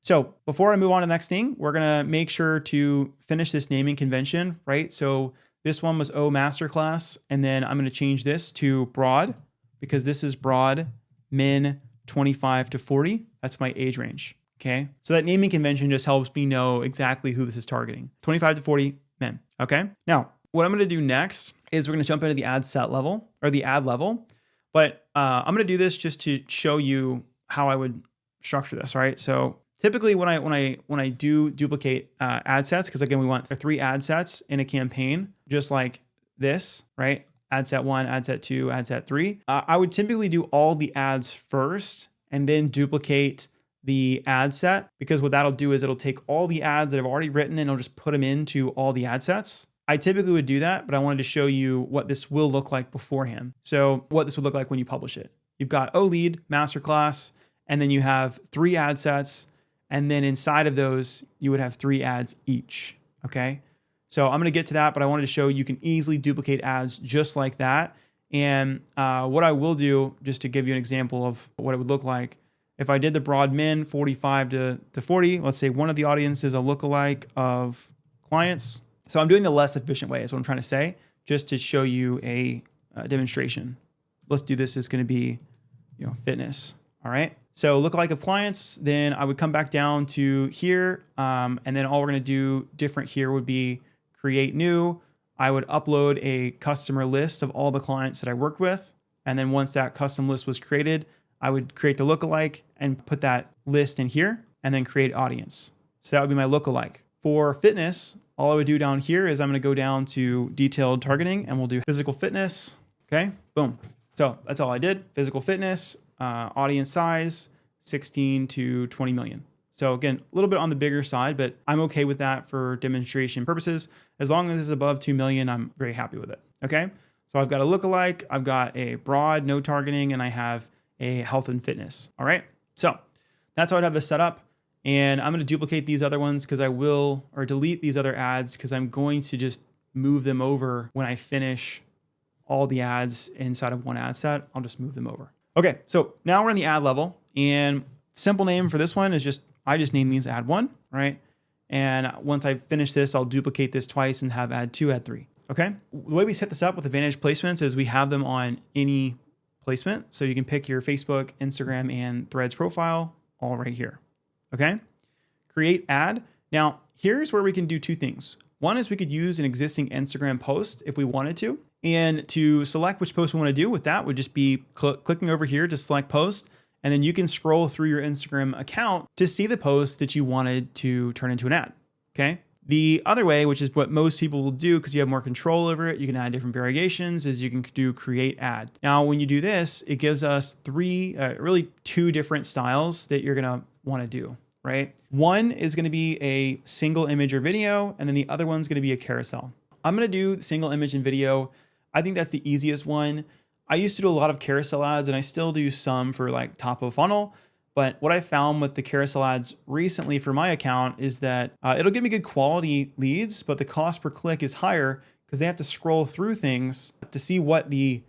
[SPEAKER 1] So before I move on to the next thing, we're going to make sure to finish this naming convention, right? So this one was O Masterclass, and then I'm going to change this to broad because this is broad, men 25 to 40. That's my age range, okay? So that naming convention just helps me know exactly who this is targeting. 25 to 40 men, okay? Now, what I'm going to do next is we're going to jump into the ad set level or the ad level, but I'm going to do this just to show you how I would structure this, right? So typically when I do duplicate ad sets, because again, we want 3 ad sets in a campaign, just like this, right? Ad set 1, ad set 2, ad set 3. I would typically do all the ads first and then duplicate the ad set, because what that'll do is it'll take all the ads that I've already written and it'll just put them into all the ad sets. I typically would do that, but I wanted to show you what this will look like beforehand. So what this would look like when you publish it. You've got O lead, masterclass, and then you have 3 ad sets. And then inside of those, you would have 3 ads each, okay? So I'm gonna get to that, but I wanted to show you can easily duplicate ads just like that. And what I will do, just to give you an example of what it would look like, if I did the broad men 45 to 40, let's say one of the audience is a lookalike of clients. So I'm doing the less efficient way is what I'm trying to say, just to show you a demonstration. Let's do this. It's gonna be, fitness, all right? So lookalike of clients, then I would come back down to here. And then all we're gonna do different here would be create new. I would upload a customer list of all the clients that I worked with. And then once that custom list was created, I would create the lookalike and put that list in here and then create audience. So that would be my lookalike. For fitness, all I would do down here is I'm gonna go down to detailed targeting and we'll do physical fitness, okay? Boom. So that's all I did, physical fitness, audience size, 16 to 20 million. So again, a little bit on the bigger side, but I'm okay with that for demonstration purposes. As long as it's above 2 million, I'm very happy with it. Okay. So I've got a lookalike, I've got a broad, no targeting, and I have a health and fitness. All right. So that's how I'd have this set up. And I'm going to duplicate these other ones because or delete these other ads because I'm going to just move them over when I finish all the ads inside of one ad set. I'll just move them over. Okay. So now we're in the ad level, and simple name for this one is I just name these ad 1, right? And once I finish this, I'll duplicate this twice and have ad 2, ad 3. Okay. The way we set this up with Advantage placements is we have them on any placement. So you can pick your Facebook, Instagram, and Threads profile all right here. Okay. Create ad. Now here's where we can do two things. One is we could use an existing Instagram post if we wanted to. And to select which post we want to do with that would just be clicking over here to select post. And then you can scroll through your Instagram account to see the post that you wanted to turn into an ad. Okay. The other way, which is what most people will do because you have more control over it, you can add different variations, is you can do create ad. Now, when you do this, it gives us really two different styles that you're going to want to do, right? One is going to be a single image or video, and then the other one's going to be a carousel. I'm going to do single image and video. I think that's the easiest one. I used to do a lot of carousel ads, and I still do some for like top of funnel. But what I found with the carousel ads recently for my account is that it'll give me good quality leads, but the cost per click is higher because they have to scroll through things to see what the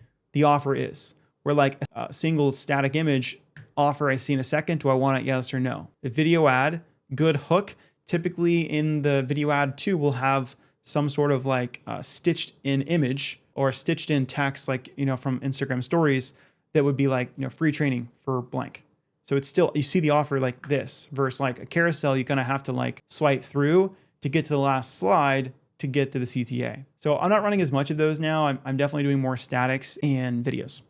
[SPEAKER 1] offer is. Where like a single static image offer I see in a second, do I want it, yes or no? A video ad, good hook, typically in the video ad too will have some sort of like stitched in image or stitched in text, like, from Instagram stories that would be like, free training for blank. So it's still, you see the offer like this versus like a carousel, you're going to have to like swipe through to get to the last slide to get to the CTA. So I'm not running as much of those now. I'm definitely doing more statics and videos.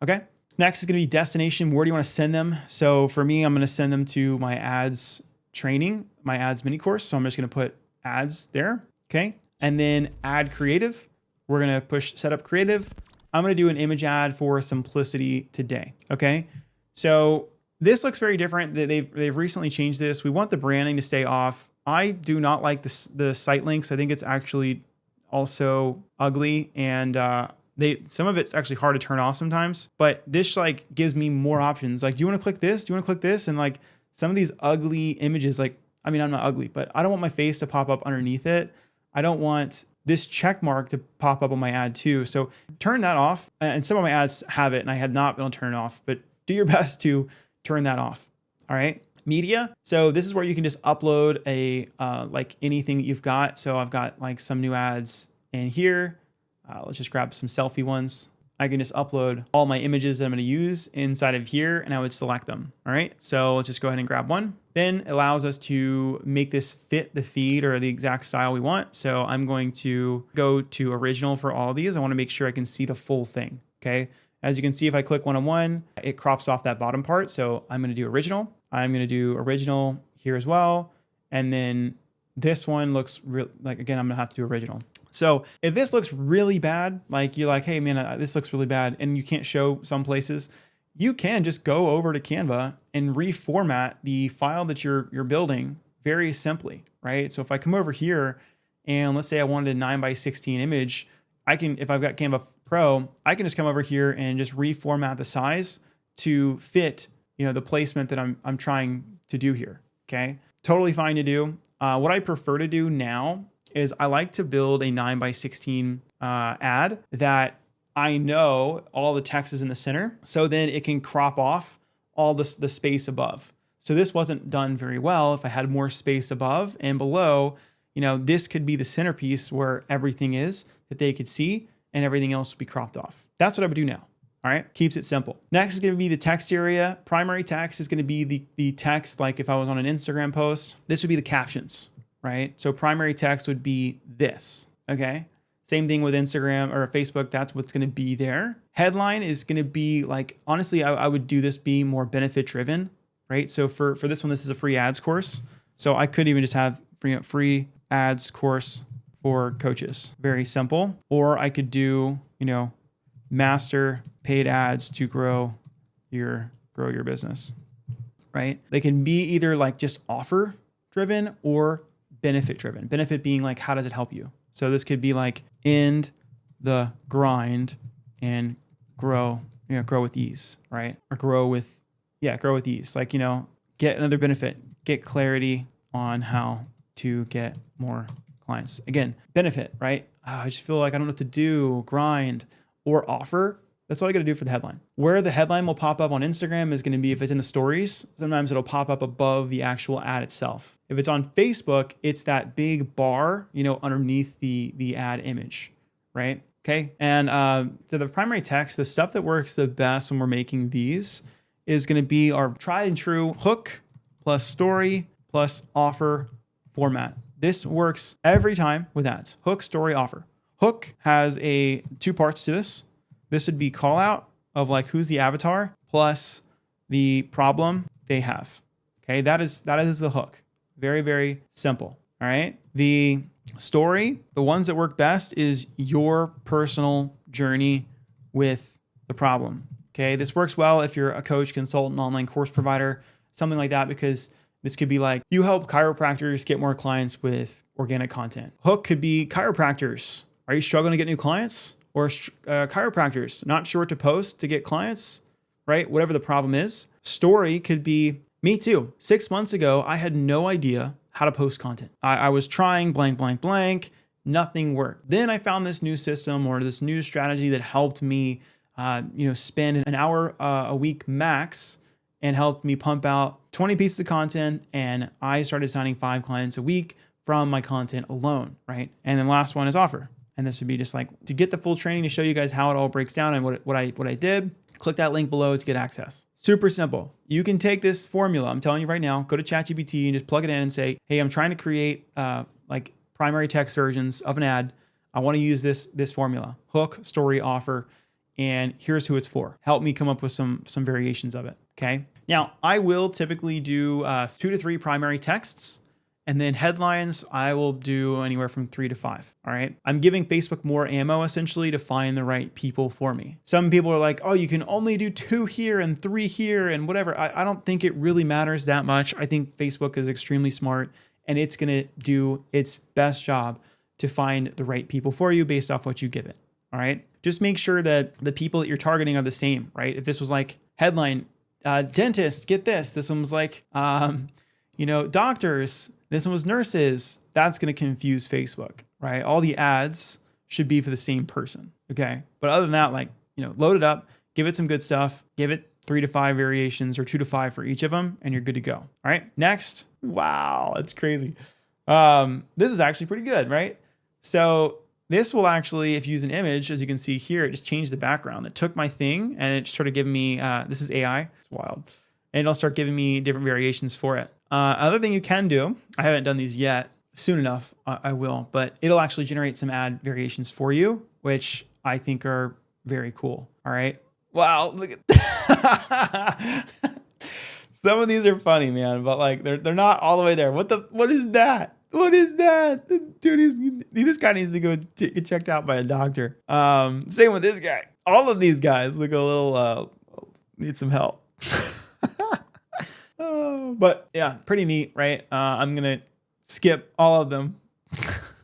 [SPEAKER 1] Okay. Next is going to be destination. Where do you want to send them? So for me, I'm going to send them to my ads training, my ads mini course. So I'm just going to put ads there. Okay. And then add creative. We're going to push setup creative. I'm going to do an image ad for simplicity today. Okay. So this looks very different. They've recently changed this. We want the branding to stay off. I do not like the site links. I think it's actually also ugly, and some of it's actually hard to turn off sometimes. But this like gives me more options. Like, do you want to click this? Do you want to click this? And like some of these ugly images, like, I mean, I'm not ugly, but I don't want my face to pop up underneath it. I don't want this check mark to pop up on my ad too. So turn that off. And some of my ads have it, and I have not been able to turn it off. But do your best to turn that off. All right. Media. So this is where you can just upload like anything that you've got. So I've got like some new ads in here. Let's just grab some selfie ones. I can just upload all my images that I'm going to use inside of here, and I would select them. All right. So let's just go ahead and grab one. Then it allows us to make this fit the feed or the exact style we want. So I'm going to go to original for all of these. I want to make sure I can see the full thing. Okay. As you can see, if I click one-on-one, it crops off that bottom part. So I'm going to do original. I'm going to do original here as well. And then this one looks like, again, I'm going to have to do original. So if this looks really bad, like you're like, hey man, this looks really bad, and you can't show some places, you can just go over to Canva and reformat the file that you're building very simply, right? So if I come over here and let's say I wanted a 9:16 image, I can, if I've got Canva Pro, I can just come over here and just reformat the size to fit, the placement that I'm trying to do here. Okay. Totally fine to do. What I prefer to do now is I like to build a 9:16 ad that I know all the text is in the center. So then it can crop off all the space above. So this wasn't done very well. If I had more space above and below, this could be the centerpiece where everything is that they could see, and everything else would be cropped off. That's what I would do now. All right. Keeps it simple. Next is going to be the text area. Primary text is going to be the text. Like if I was on an Instagram post, this would be the captions, right? So primary text would be this. Okay. Same thing with Instagram or Facebook. That's what's going to be there. Headline is going to be like, honestly, I would do this be more benefit driven, right? So for this one, this is a free ads course. So I could even just have free ads course for coaches. Very simple. Or I could do, master paid ads to grow your business. right? They can be either like just offer driven or benefit driven. Benefit being like, how does it help you? So this could be like end the grind and grow with ease, right? Or grow with ease. Like, get another benefit, get clarity on how to get more clients. Again, benefit, right? I just feel like I don't know what to do, grind, or offer. That's all you got to do for the headline. Where the headline will pop up on Instagram is going to be if it's in the stories. Sometimes it'll pop up above the actual ad itself. If it's on Facebook, it's that big bar, underneath the ad image, right? Okay. And so the primary text, the stuff that works the best when we're making these is going to be our tried and true hook plus story plus offer format. This works every time with ads. Hook, story, offer. Hook has two parts to this. This would be call out of like who's the avatar plus the problem they have. Okay, that is the hook. Very, very simple. All right. The story, the ones that work best is your personal journey with the problem. Okay, this works well if you're a coach, consultant, online course provider, something like that, because this could be like you help chiropractors get more clients with organic content. Hook could be chiropractors. Are you struggling to get new clients? Or chiropractors not sure what to post to get clients, right? Whatever the problem is. Story could be me too. 6 months ago, I had no idea how to post content. I was trying blank, blank, blank. Nothing worked. Then I found this new system or this new strategy that helped me, spend an hour a week max and helped me pump out 20 pieces of content. And I started signing 5 clients a week from my content alone, right? And then last one is offer. And this would be just like to get the full training to show you guys how it all breaks down and what I did. Click that link below to get access. Super simple. You can take this formula. I'm telling you right now, go to ChatGPT and just plug it in and say, hey, I'm trying to create like primary text versions of an ad. I want to use this formula, hook, story, offer, and here's who it's for. Help me come up with some variations of it. Okay. Now I will typically do 2 to 3 primary texts. And then headlines, I will do anywhere from 3 to 5. All right. I'm giving Facebook more ammo essentially to find the right people for me. Some people are like, oh, you can only do 2 here and 3 here and whatever. I don't think it really matters that much. I think Facebook is extremely smart and it's going to do its best job to find the right people for you based off what you give it. All right. Just make sure that the people that you're targeting are the same, right? If this was like headline, dentist, get this. This one was like, doctors. This one was nurses. That's going to confuse Facebook, right? All the ads should be for the same person. Okay. But other than that, load it up, give it some good stuff, give it 3 to 5 variations or 2 to 5 for each of them, and you're good to go. All right. Next. Wow. That's crazy. This is actually pretty good, right? So this will actually, if you use an image, as you can see here, it just changed the background. It took my thing and it started giving me, this is AI. It's wild. And it'll start giving me different variations for it. Other thing you can do, I haven't done these yet, soon enough I will, but it'll actually generate some ad variations for you, which I think are very cool. All right. Wow. Look at some of these are funny, man, but like they're not all the way there. What is that? What is that? Dude, this guy needs to go get checked out by a doctor. Same with this guy. All of these guys look a little, need some help. But yeah, pretty neat, right? I'm going to skip all of them.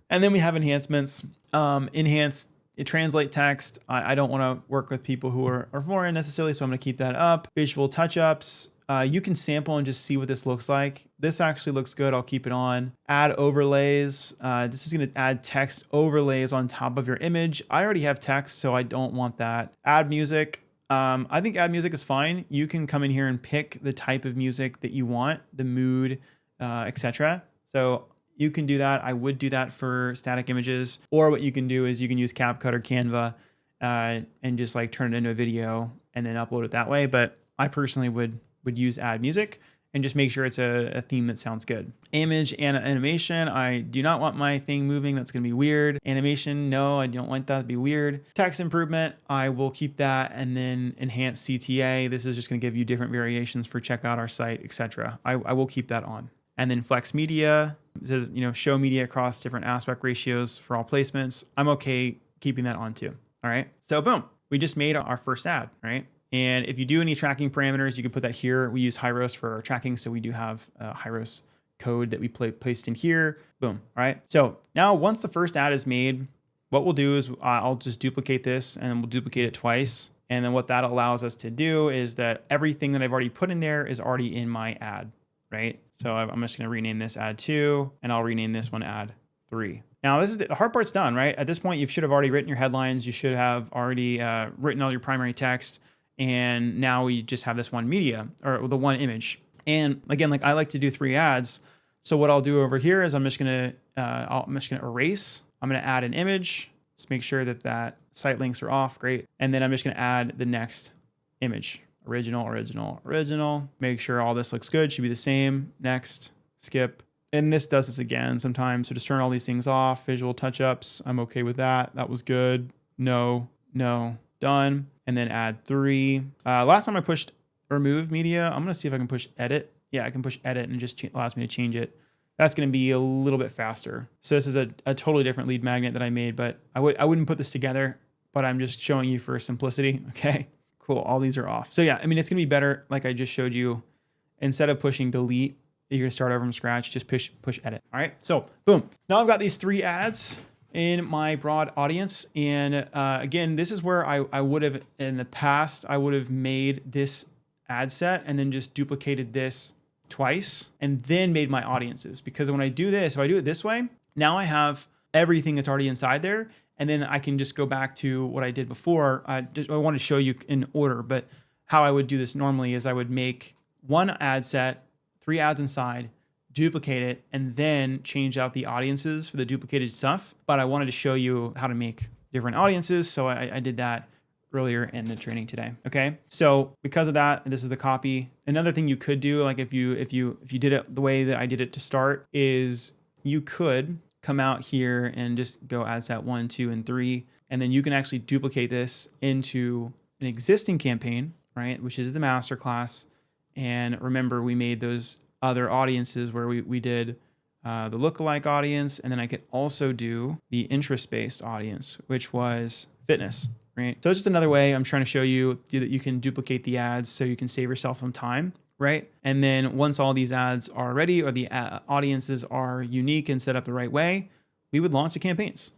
[SPEAKER 1] And then we have enhancements. Enhanced, translate text. I don't want to work with people who are foreign necessarily, so I'm going to keep that up. Visual touch-ups. You can sample and just see what this looks like. This actually looks good. I'll keep it on. Add overlays. This is going to add text overlays on top of your image. I already have text, so I don't want that. Add music. I think add music is fine. You can come in here and pick the type of music that you want, the mood, etc. So you can do that. I would do that for static images. Or what you can do is you can use CapCut or Canva and just like turn it into a video and then upload it that way. But I personally would use add music and just make sure it's a theme that sounds good. Image and animation. I do not want my thing moving. That's going to be weird. Animation, no, I don't want that to be weird. Text improvement, I will keep that. And then enhance CTA. This is just going to give you different variations for check out our site, etc. I will keep that on. And then flex media, says, show media across different aspect ratios for all placements. I'm okay keeping that on too. All right. So boom, we just made our first ad, right? And if you do any tracking parameters, you can put that here. We use Hyros for our tracking. So we do have a Hyros code that we placed in here. Boom. All right. So now once the first ad is made, what we'll do is I'll just duplicate this and we'll duplicate it twice. And then what that allows us to do is that everything that I've already put in there is already in my ad, right? So I'm just going to rename this ad 2 and I'll rename this one ad 3. Now this is the hard part's done, right? At this point, you should have already written your headlines. You should have already written all your primary text. And now we just have this one media or the one image. And again, like I like to do 3 ads. So what I'll do over here is I'm just going to erase. I'm going to add an image. Let's make sure that site links are off. Great. And then I'm just going to add the next image. Original, original, original. Make sure all this looks good. Should be the same. Next, skip. And this does this again sometimes. So just turn all these things off. Visual touch-ups. I'm okay with that. That was good. No, no, done. And then add 3. Last time I pushed remove media. I'm going to see if I can push edit. Yeah, I can push edit and it just allows me to change it. That's going to be a little bit faster. So this is a totally different lead magnet that I made, but I wouldn't put this together, but I'm just showing you for simplicity. Okay, cool. All these are off. So yeah, I mean, it's going to be better. Like I just showed you, instead of pushing delete, you're going to start over from scratch, just push edit. All right. So boom. Now I've got these 3 ads in my broad audience. And again, this is where I would have in the past, I would have made this ad set and then just duplicated this twice and then made my audiences. Because when I do this, if I do it this way, now I have everything that's already inside there. And then I can just go back to what I did before. I want to show you in order, but how I would do this normally is I would make one ad set, 3 ads inside, duplicate it, and then change out the audiences for the duplicated stuff. But I wanted to show you how to make different audiences. So I did that earlier in the training today. Okay. So because of that, this is the copy. Another thing you could do, like if you did it the way that I did it to start, is you could come out here and just go ad set 1, 2, and 3. And then you can actually duplicate this into an existing campaign, right? Which is the masterclass. And remember, we made those other audiences where we did the lookalike audience. And then I could also do the interest-based audience, which was fitness. Right. So it's just another way I'm trying to show you that you can duplicate the ads so you can save yourself some time. Right. And then once all these ads are ready or the audiences are unique and set up the right way, we would launch the campaigns.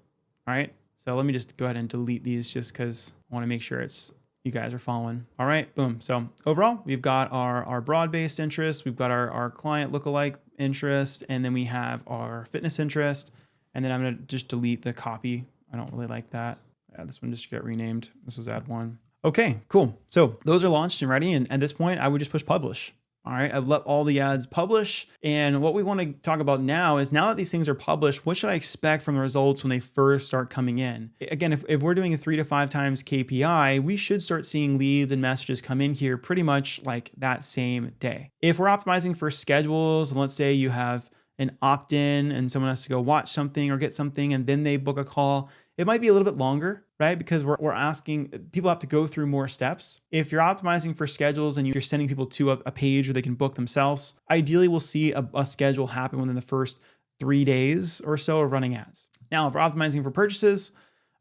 [SPEAKER 1] All right. So let me just go ahead and delete these just because I want to make sure you guys are following. All right. Boom. So overall, we've got our broad-based interest. We've got our client lookalike interest. And then we have our fitness interest. And then I'm going to just delete the copy. I don't really like that. This one just got renamed. This was ad 1. Okay, cool. So those are launched and ready. And at this point, I would just push publish. All right, I've let all the ads publish. And what we want to talk about now is now that these things are published, what should I expect from the results when they first start coming in? Again, if we're doing a 3 to 5 times KPI, we should start seeing leads and messages come in here pretty much like that same day. If we're optimizing for schedules, and let's say you have an opt-in and someone has to go watch something or get something and then they book a call, it might be a little bit longer, right? Because we're asking, people have to go through more steps. If you're optimizing for schedules and you're sending people to a page where they can book themselves, ideally we'll see a schedule happen within the first 3 days or so of running ads. Now, if we're optimizing for purchases,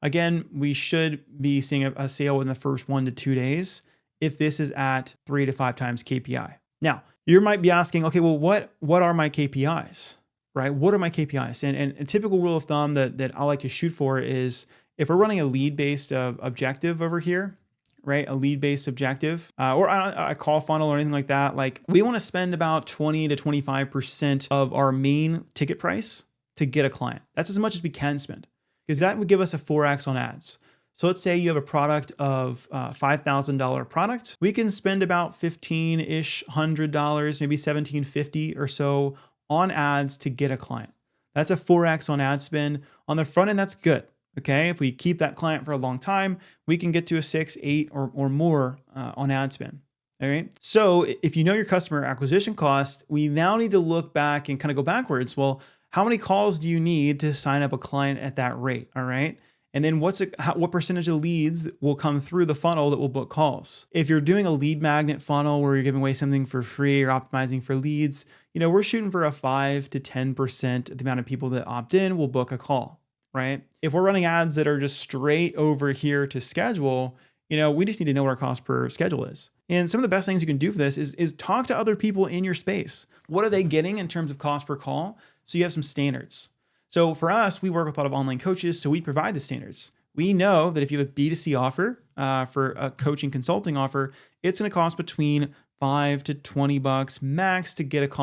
[SPEAKER 1] again, we should be seeing a sale within the first 1 to 2 days if this is at 3 to 5 times KPI. Now, you might be asking, okay, well, what are my KPIs? Right? What are my KPIs? And a typical rule of thumb that I like to shoot for is if we're running a lead-based objective over here, right? A lead-based objective or a call funnel or anything like that. Like we want to spend about 20 to 25% of our main ticket price to get a client. That's as much as we can spend because that would give us a 4x on ads. So let's say you have a product of $5,000 product. We can spend about $1,500-ish, maybe $1,750 or so on ads to get a client. That's a 4x on ad spend. On the front end, that's good. Okay. If we keep that client for a long time, we can get to a 6, 8 or more on ad spend. All right. So if you know your customer acquisition cost, we now need to look back and kind of go backwards. Well, how many calls do you need to sign up a client at that rate? All right. And then what percentage of leads will come through the funnel that will book calls? If you're doing a lead magnet funnel where you're giving away something for free or optimizing for leads, we're shooting for a 5 to 10% of the amount of people that opt in will book a call, right? If we're running ads that are just straight over here to schedule, we just need to know what our cost per schedule is. And some of the best things you can do for this is talk to other people in your space. What are they getting in terms of cost per call? So you have some standards. So for us, we work with a lot of online coaches, so we provide the standards. We know that if you have a B2C offer for a coaching consulting offer, it's going to cost between $5 to $20 max to get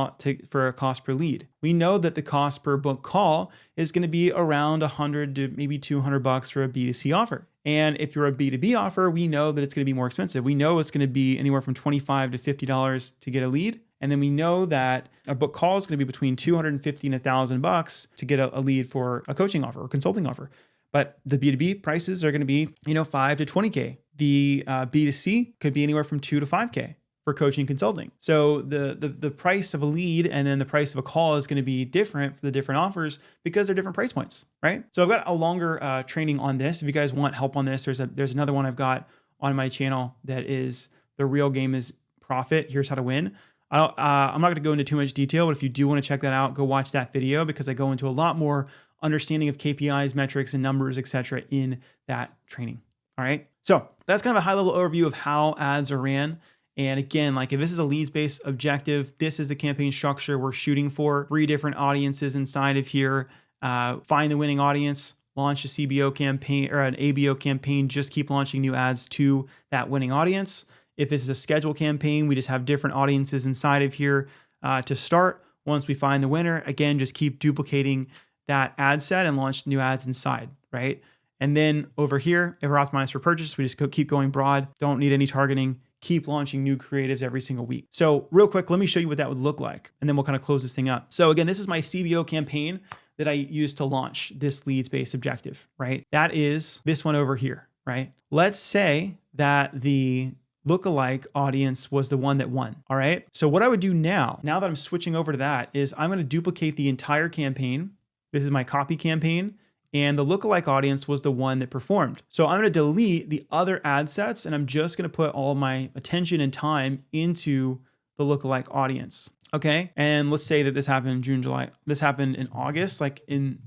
[SPEAKER 1] for a cost per lead. We know that the cost per book call is going to be around $100 to maybe $200 for a B2C offer. And if you're a B2B offer, we know that it's going to be more expensive. We know it's going to be anywhere from $25 to $50 to get a lead. And then we know that a book call is going to be between $250 and $1,000 to get a lead for a coaching offer or consulting offer. But the B2B prices are going to be, $5 to $20K. The B2C could be anywhere from $2 to $5K for coaching consulting. So the price of a lead and then the price of a call is going to be different for the different offers because they're different price points, right? So I've got a longer training on this. If you guys want help on this, there's another one I've got on my channel that is The Real Game is Profit. Here's how to win. I'm not going to go into too much detail, but if you do want to check that out, go watch that video because I go into a lot more understanding of KPIs, metrics, and numbers, etc. in that training. All right. So that's kind of a high level overview of how ads are ran. And again, like if this is a leads-based objective, this is the campaign structure we're shooting for. 3 different audiences inside of here. Find the winning audience, launch a CBO campaign or an ABO campaign, just keep launching new ads to that winning audience. If this is a schedule campaign, we just have different audiences inside of here to start. Once we find the winner, again, just keep duplicating that ad set and launch new ads inside, right? And then over here, if we're optimized for purchase, we just keep going broad. Don't need any targeting. Keep launching new creatives every single week. So real quick, let me show you what that would look like. And then we'll kind of close this thing up. So again, this is my CBO campaign that I used to launch this leads-based objective, right? That is this one over here, right? Let's say that the lookalike audience was the one that won. All right. So what I would do now that I'm switching over to that is I'm going to duplicate the entire campaign. This is my copy campaign. And the lookalike audience was the one that performed. So I'm going to delete the other ad sets and I'm just going to put all my attention and time into the lookalike audience. Okay. And let's say that this happened in June, July. This happened in August. Like in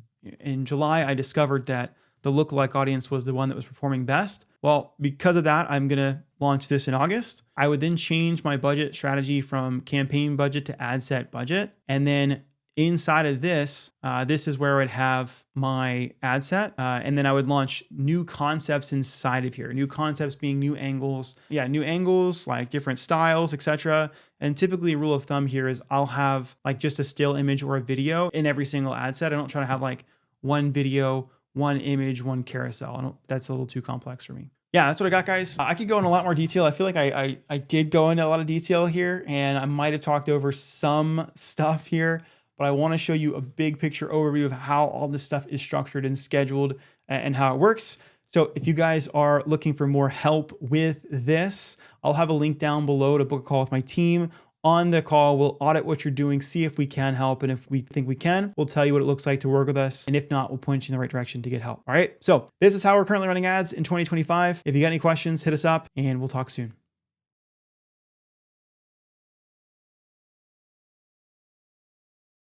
[SPEAKER 1] July, I discovered that the lookalike audience was the one that was performing best. Well, because of that, I'm going to launch this in August. I would then change my budget strategy from campaign budget to ad set budget. And then inside of this, this is where I would have my ad set. And then I would launch new concepts inside of here. New concepts being new angles. Yeah, new angles, like different styles, etc. And typically a rule of thumb here is I'll have like just a still image or a video in every single ad set. I don't try to have like one video, one image, one carousel. That's a little too complex for me. Yeah, that's what I got, guys. I could go in a lot more detail. I feel like I did go into a lot of detail here and I might have talked over some stuff here, but I want to show you a big picture overview of how all this stuff is structured and scheduled and how it works. So if you guys are looking for more help with this, I'll have a link down below to book a call with my team. On the call, we'll audit what you're doing, see if we can help. And if we think we can, we'll tell you what it looks like to work with us. And if not, we'll point you in the right direction to get help. All right. So this is how we're currently running ads in 2025. If you got any questions, hit us up and we'll talk soon.